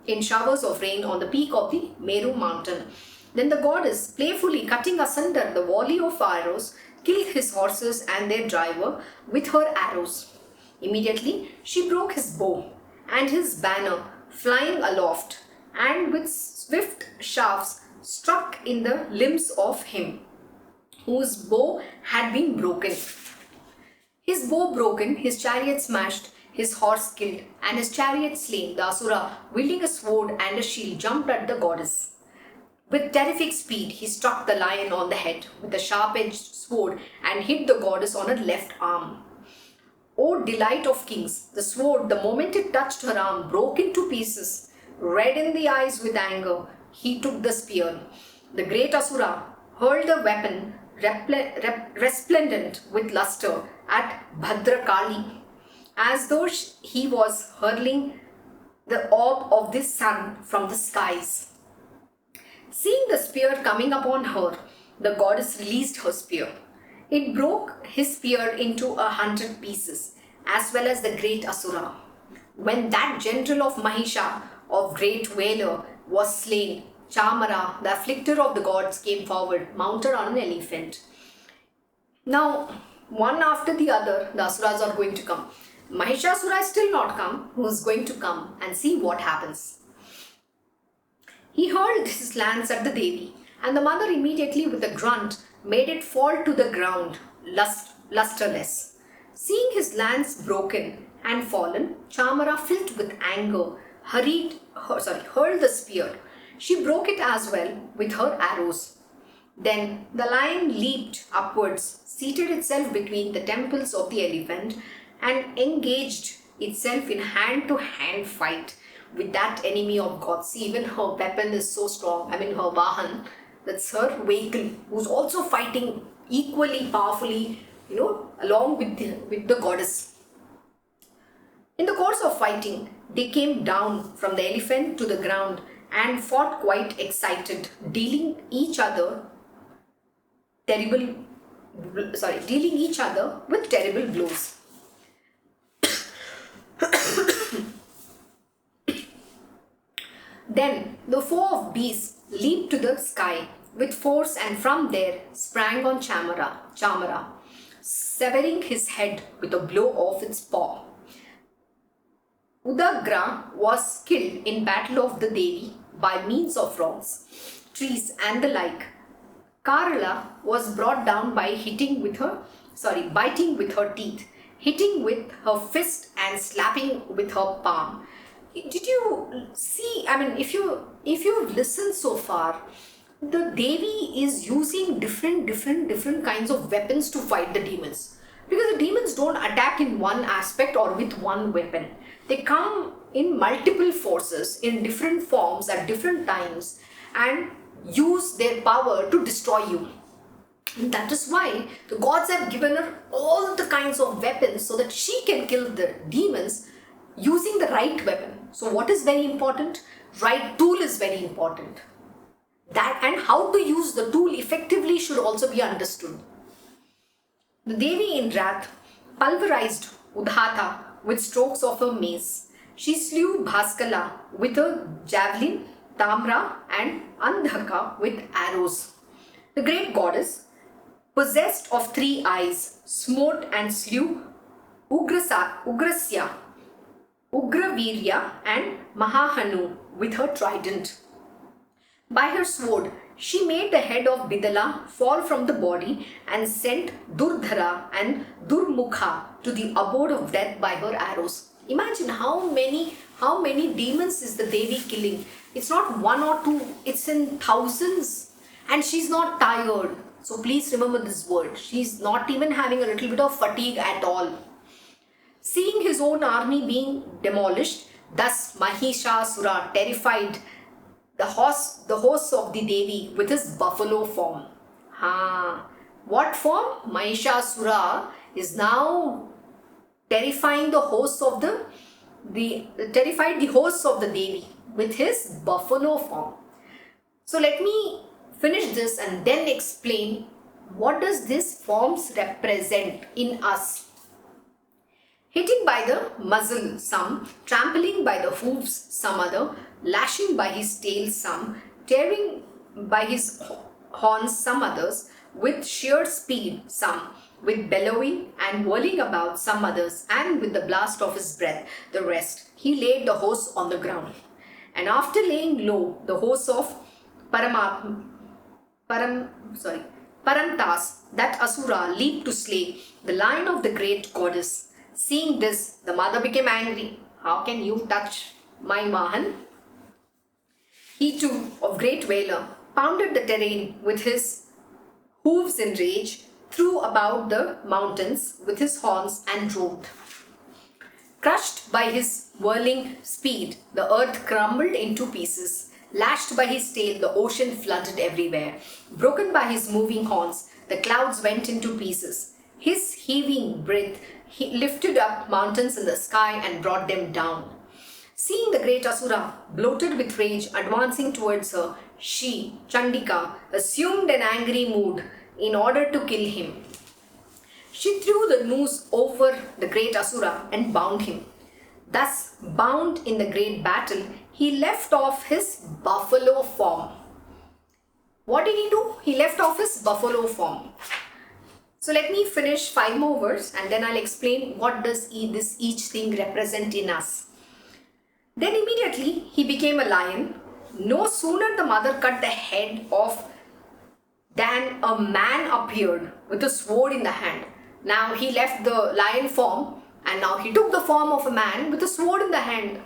in showers of rain on the peak of the Meru mountain. Then the goddess, playfully cutting asunder the volley of arrows, killed his horses and their driver with her arrows. Immediately she broke his bow and his banner, flying aloft, and with swift shafts struck in the limbs of him whose bow had been broken. His bow broken, his chariot smashed, his horse killed, and his chariot slain, the Asura, wielding a sword and a shield, jumped at the goddess. With terrific speed, he struck the lion on the head with a sharp-edged sword and hit the goddess on her left arm. O delight of kings, the sword, the moment it touched her arm, broke into pieces. Red in the eyes with anger, he took the spear. The great Asura hurled a weapon resplendent with luster at Bhadrakali, as though he was hurling the orb of the sun from the skies. Seeing the spear coming upon her, the goddess released her spear. It broke his spear into 100 pieces, as well as the great Asura. When that general of Mahisha, of great valor, was slain, Chamara, the afflictor of the gods, came forward, mounted on an elephant. Now, one after the other, the Asuras are going to come. Mahishasura is still not come, who is going to come and see what happens. He hurled his lance at the Devi, and the mother immediately with a grunt made it fall to the ground, lusterless. Seeing his lance broken and fallen, Chamara, filled with anger, hurled the spear. She broke it as well with her arrows. Then the lion leaped upwards, seated itself between the temples of the elephant, and engaged itself in hand-to-hand fight with that enemy of God. See, even her weapon is so strong. I mean, her Vahan, that's her vehicle, who's also fighting equally powerfully, along with the goddess. In the course of fighting, they came down from the elephant to the ground and fought quite excited, dealing each other with terrible blows. Then the foe of beasts leaped to the sky with force, and from there sprang on Chamara, severing his head with a blow of its paw. Udagra was killed in battle of the Devi by means of rocks, trees and the like. Karala was brought down by biting with her teeth, hitting with her fist and slapping with her palm. Did you see? I mean, if you listen so far, the Devi is using different kinds of weapons to fight the demons, because the demons don't attack in one aspect or with one weapon. They come in multiple forces in different forms at different times and use their power to destroy you. And that is why the gods have given her all the kinds of weapons so that she can kill the demons using the right weapon. So what is very important? Right tool is very important. That and how to use the tool effectively should also be understood. The Devi in wrath pulverized Udhata with strokes of her mace. She slew Bhaskala with a javelin, Tamra and Andhaka with arrows. The great goddess, possessed of 3 eyes, smote and slew Ugrasya, Ugravirya and Mahahanu with her trident. By her sword, she made the head of Bidala fall from the body and sent Durdhara and Durmukha to the abode of death by her arrows. Imagine how many demons is the Devi killing. It's not 1 or 2, it's in thousands. And she's not tired. So please remember this word. She's not even having a little bit of fatigue at all. Seeing his own army being demolished, thus Mahishasura terrified the hosts of the Devi with his buffalo form. What form? Mahishasura is now terrifying the hosts of the hosts of the Devi with his buffalo form. So let me finish this and then explain what does these forms represent in us. Hitting by the muzzle some, trampling by the hooves some other, lashing by his tail some, tearing by his horns some others, with sheer speed some, with bellowing and whirling about some others, and with the blast of his breath the rest. He laid the horse on the ground. And after laying low the horse of Paramtas, that Asura leaped to slay the lion of the great goddess. Seeing this, the mother became angry. How can you touch my Mahan? He too, of great valor, pounded the terrain with his hooves in rage, threw about the mountains with his horns and roared. Crushed by his whirling speed, the earth crumbled into pieces. Lashed by his tail, the ocean flooded everywhere. Broken by his moving horns, the clouds went into pieces. His heaving breath he lifted up mountains in the sky and brought them down. Seeing the great Asura, bloated with rage, advancing towards her, she, Chandika, assumed an angry mood in order to kill him. She threw the noose over the great Asura and bound him. Thus, bound in the great battle, he left off his buffalo form. What did he do? He left off his buffalo form. So let me finish 5 more words and then I'll explain what does each thing represent in us. Then immediately he became a lion. No sooner the mother cut the head off than a man appeared with a sword in the hand. Now he left the lion form and now he took the form of a man with a sword in the hand.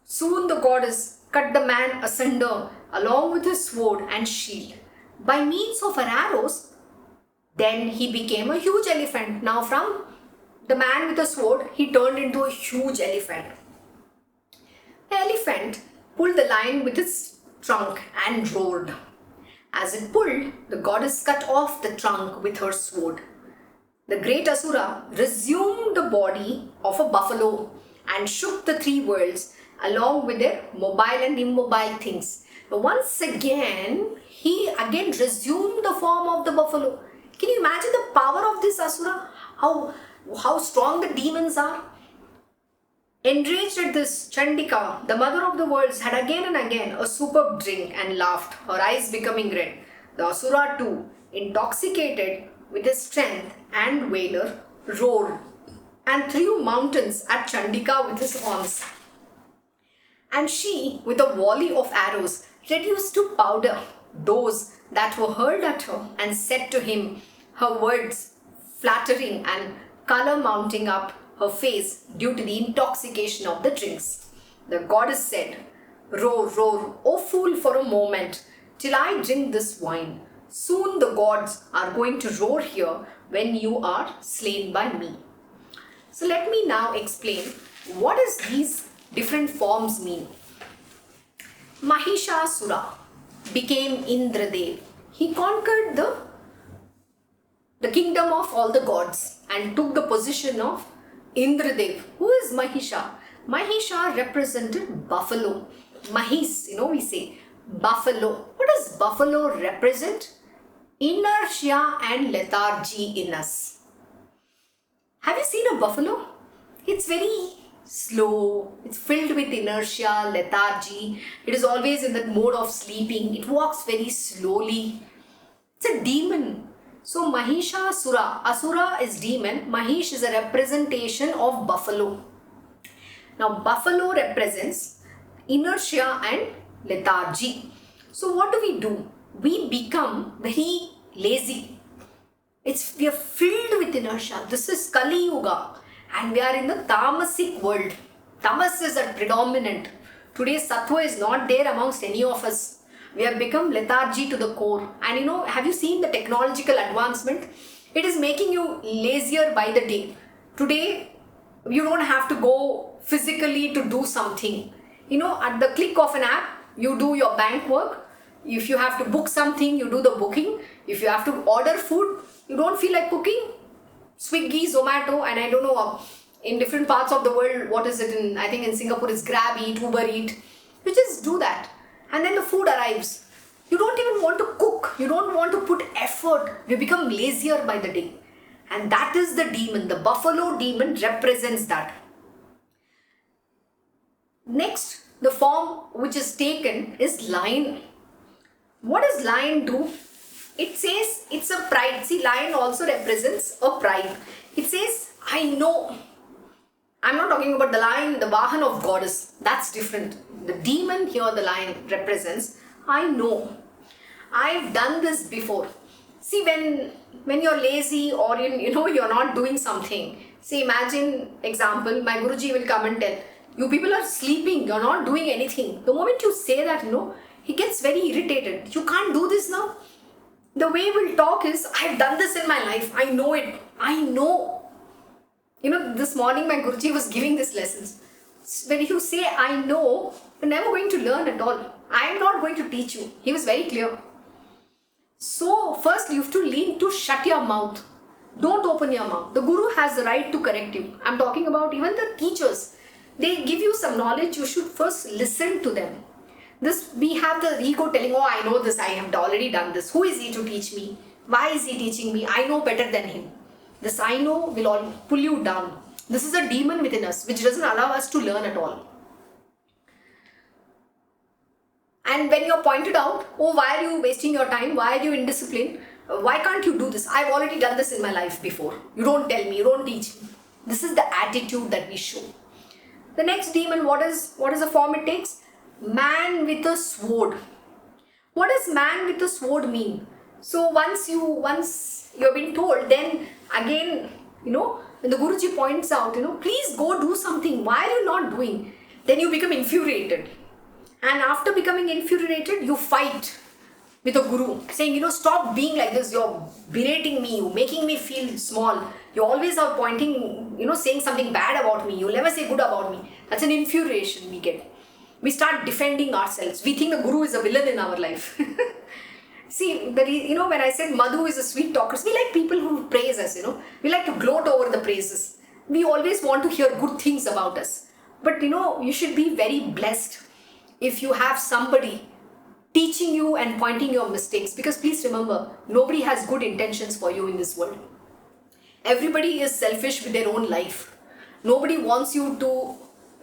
Soon the goddess cut the man asunder along with his sword and shield. By means of her arrows, then he became a huge elephant. Now from the man with a sword, he turned into a huge elephant. The elephant pulled the lion with its trunk and roared. As it pulled, the goddess cut off the trunk with her sword. The great Asura resumed the body of a buffalo and shook the 3 worlds along with their mobile and immobile things. But once again, he again resumed the form of the buffalo. Can you imagine the power of this Asura? How strong the demons are? Enraged at this, Chandika, the mother of the worlds, had again and again a superb drink and laughed, her eyes becoming red. The Asura too, intoxicated with his strength and valor, roared and threw mountains at Chandika with his horns. And she, with a volley of arrows, reduced to powder those that were hurled at her and said to him, her words flattering and color mounting up her face due to the intoxication of the drinks. The goddess said, roar, roar, O fool, for a moment, till I drink this wine. Soon the gods are going to roar here when you are slain by me. So let me now explain what does these different forms mean. Mahishasura became Indradev. He conquered the kingdom of all the gods and took the position of Indradev. Who is Mahisha? Mahisha represented buffalo. Mahis, we say buffalo. What does buffalo represent? Inertia and lethargy in us. Have you seen a buffalo? It's very slow. It's filled with inertia, lethargy. It is always in that mode of sleeping. It walks very slowly. It's a demon. So Mahishasura, Asura is demon. Mahish is a representation of buffalo. Now buffalo represents inertia and lethargy. So what do? We become very lazy. We are filled with inertia. This is Kali Yuga and we are in the tamasic world. Tamas is a predominant. Today sattva is not there amongst any of us. We have become lethargy to the core. And have you seen the technological advancement? It is making you lazier by the day. Today, you don't have to go physically to do something. At the click of an app, you do your bank work. If you have to book something, you do the booking. If you have to order food, you don't feel like cooking. Swiggy, Zomato, and I don't know, in different parts of the world, what is it I think in Singapore it's Grab Eat, Uber Eat. You just do that. And then the food arrives. You don't even want to cook. You don't want to put effort. You become lazier by the day. And that is the demon. The buffalo demon represents that. Next, the form which is taken is lion. What does lion do? It says it's a pride. See, lion also represents a pride. It says, I know. I'm not talking about the lion, the Vahan of goddess. That's different. The demon here, the lion represents, I know. I've done this before. See, when you're lazy or you're not doing something. See, imagine example, my Guruji will come and tell, you people are sleeping, you're not doing anything. The moment you say that, he gets very irritated. You can't do this now. The way we'll talk is, I've done this in my life. I know it. I know. This morning my Guruji was giving these lessons. When you say, I know, you're never going to learn at all. I am not going to teach you. He was very clear. So, first you have to learn to shut your mouth. Don't open your mouth. The Guru has the right to correct you. I'm talking about even the teachers. They give you some knowledge. You should first listen to them. We have the ego telling, oh, I know this. I have already done this. Who is he to teach me? Why is he teaching me? I know better than him. This I know will all pull you down. This is a demon within us which doesn't allow us to learn at all. And when you're pointed out, oh, why are you wasting your time? Why are you indisciplined? Why can't you do this? I've already done this in my life before. You don't tell me, you don't teach me. This is the attitude that we show. The next demon, what is the form it takes? Man with a sword. What does man with a sword mean? So once you've been told, then again, when the Guruji points out, please go do something. Why are you not doing? Then you become infuriated. And after becoming infuriated, you fight with a Guru, saying, stop being like this. You're berating me. You're making me feel small. You always are pointing, saying something bad about me. You'll never say good about me. That's an infuriation we get. We start defending ourselves. We think the Guru is a villain in our life. See, when I said Madhu is a sweet talker, we like people who praise us, We like to gloat over the praises. We always want to hear good things about us. But, you should be very blessed if you have somebody teaching you and pointing your mistakes. Because please remember, nobody has good intentions for you in this world. Everybody is selfish with their own life. Nobody wants you to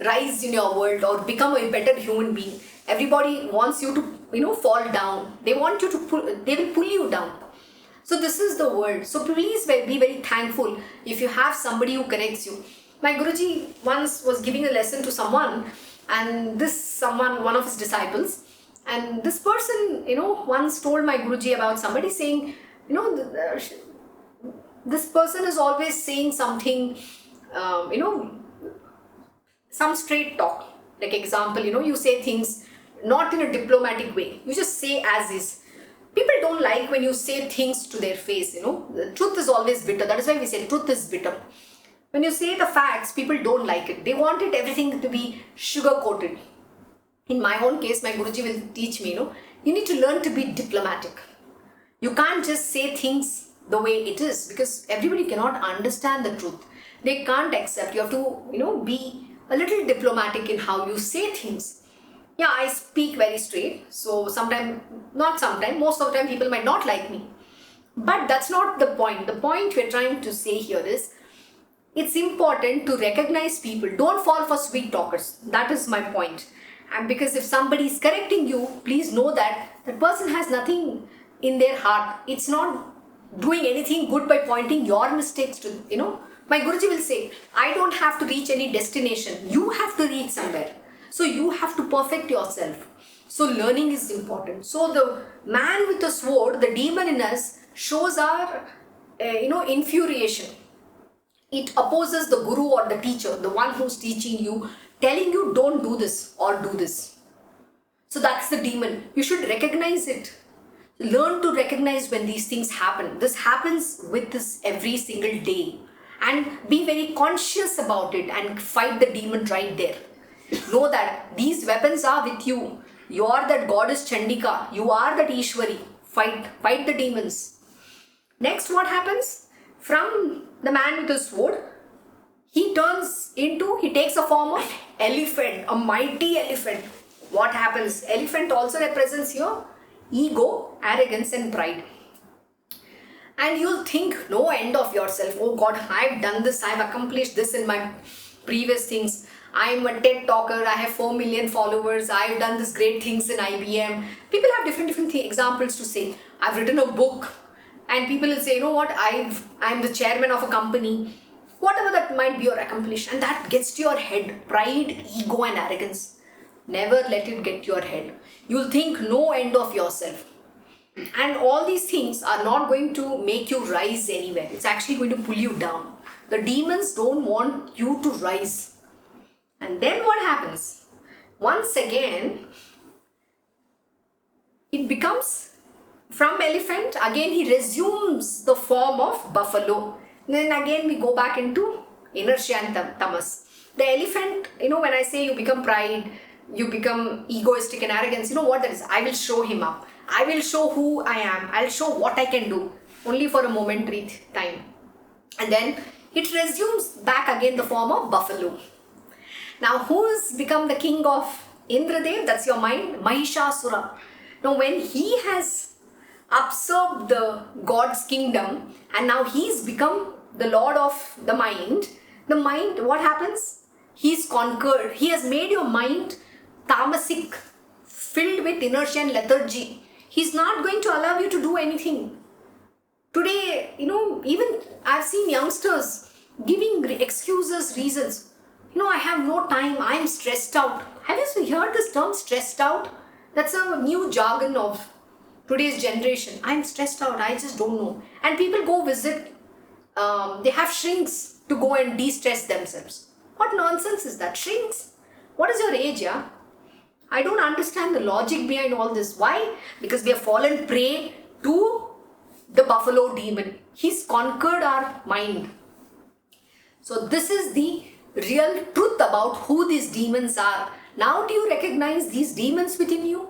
rise in your world or become a better human being. Everybody wants you to, fall down. They want you to they will pull you down. So this is the world. So please be very thankful if you have somebody who corrects you. My Guruji once was giving a lesson to someone, and one of his disciples, and this person, once told my Guruji about somebody saying, this person is always saying something, some straight talk. Like example, you say things not in a diplomatic way. You just say as is. People don't like when you say things to their face, The truth is always bitter. That is why we say truth is bitter. When you say the facts, people don't like it. They want everything to be sugar-coated. In my own case, my Guruji will teach me, you need to learn to be diplomatic. You can't just say things the way it is, because everybody cannot understand the truth. They can't accept. You have to, be a little diplomatic in how you say things. Yeah, I speak very straight. So most of the time people might not like me. But that's not the point. The point we're trying to say here is, it's important to recognize people. Don't fall for sweet talkers. That is my point. And because if somebody is correcting you, please know that that person has nothing in their heart. It's not doing anything good by pointing your mistakes to, My Guruji will say, I don't have to reach any destination. You have to reach somewhere. So you have to perfect yourself. So learning is important. So the man with the sword, the demon in us, shows our, infuriation. It opposes the Guru or the teacher, the one who's teaching you, telling you don't do this or do this. So that's the demon. You should recognize it. Learn to recognize when these things happen. This happens with us every single day. And be very conscious about it and fight the demon right there. Know that these weapons are with you. You are that goddess Chandika. You are that Ishwari. Fight the demons. Next, what happens? From the man with the sword, he takes a form of elephant, a mighty elephant. What happens? Elephant also represents your ego, arrogance and pride. And you'll think no end of yourself. Oh God, I've done this, I've accomplished this in my previous things. I'm a TED talker, I have 4 million followers, I've done this great things in IBM. People have different examples to say. I've written a book, and people will say, you know what, I'm the chairman of a company. Whatever that might be your accomplishment, and that gets to your head. Pride, ego and arrogance. Never let it get to your head. You'll think no end of yourself. And all these things are not going to make you rise anywhere. It's actually going to pull you down. The demons don't want you to rise. And then what happens? Once again, it becomes from elephant, again he resumes the form of buffalo. Then again we go back into inertia and tamas. The elephant, when I say you become pride, you become egoistic and arrogance, you know what that is? I will show him up. I will show who I am. I'll show what I can do. Only for a momentary time. And then it resumes back again the form of buffalo. Now who has become the king of Indradev? That's your mind. Mahishasura. Now when he has usurped the god's kingdom and now he's become the lord of the mind, what happens? He's conquered. He has made your mind tamasic, filled with inertia and lethargy. He's not going to allow you to do anything. Today, even I've seen youngsters giving excuses, reasons. I have no time, I'm stressed out. Have you heard this term, stressed out? That's a new jargon of today's generation. I'm stressed out, I just don't know. And people go visit, they have shrinks to go and de-stress themselves. What nonsense is that? Shrinks? What is your age, yeah? I don't understand the logic behind all this. Why? Because we have fallen prey to the buffalo demon. He's conquered our mind. So this is the real truth about who these demons are. Now do you recognize these demons within you?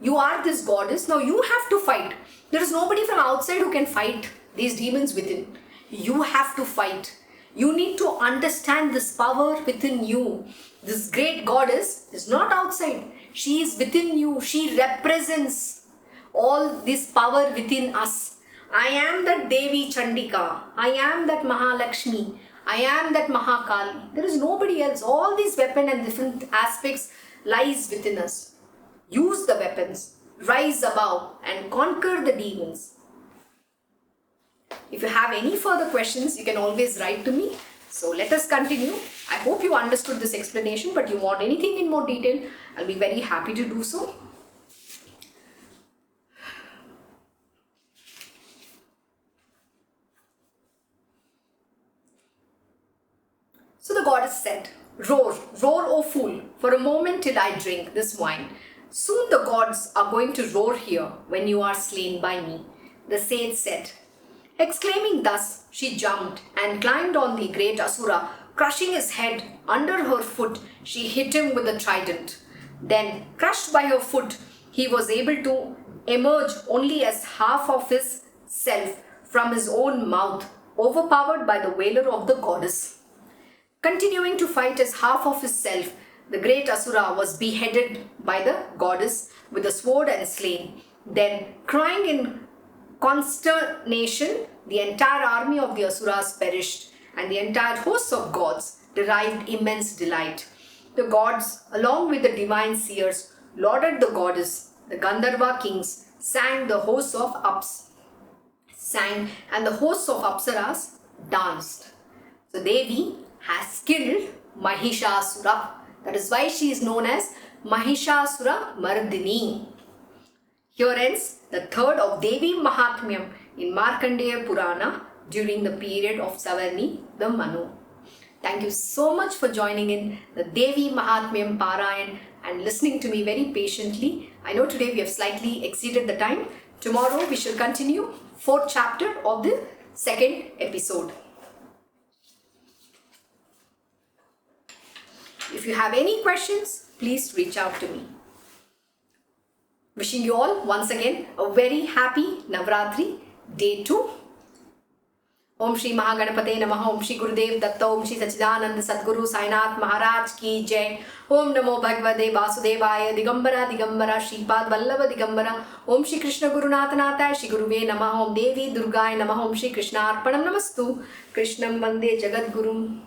You are this goddess. Now you have to fight. There is nobody from outside who can fight these demons within. You have to fight. You need to understand this power within you. This great goddess is not outside. She is within you. She represents all this power within us. I am that Devi Chandika. I am that Mahalakshmi. I am that Mahakali. There is nobody else. All these weapons and different aspects lies within us. Use the weapons. Rise above and conquer the demons. If you have any further questions, you can always write to me. So let us continue. I hope you understood this explanation, but you want anything in more detail, I'll be very happy to do so. So the goddess said, roar, roar, O fool, for a moment till I drink this wine. Soon the gods are going to roar here when you are slain by me. The sage said. Exclaiming thus, she jumped and climbed on the great Asura. Crushing his head under her foot, she hit him with a trident. Then, crushed by her foot, he was able to emerge only as half of his self from his own mouth, overpowered by the valor of the goddess. Continuing to fight as half of his self, the great Asura was beheaded by the goddess with a sword and slain. Then, crying in consternation, the entire army of the Asuras perished, and the entire host of gods derived immense delight. The gods, along with the divine seers, lauded the goddess. The Gandharva kings sang, and the hosts of Apsaras danced. So Devi has killed Mahishasura. That is why she is known as Mahishasura Mardini. Here ends the third of Devi Mahatmyam in Markandeya Purana during the period of Savarni, the Manu. Thank you so much for joining in the Devi Mahatmyam Parayan and listening to me very patiently. I know today we have slightly exceeded the time. Tomorrow we shall continue 4th chapter of the 2nd episode. If you have any questions, please reach out to me. Wishing you all once again a very happy Navratri, Day 2. Om Shri Mahaganapate Namaha, Om Shri Gurudev Datta, Om Shri Sachidananda Sadguru Sainath Maharaj Ki Jai. Om Namo Bhagavate Vasudevaya Digambara Digambara Shripad Vallabha Digambara. Om Shri Krishna Gurunathanataya Shri Guruve Namaha, Om Devi Durgaya Namaha, Om Shri Krishna Arpanam Namastu. Krishnam Vande Jagat Gurum.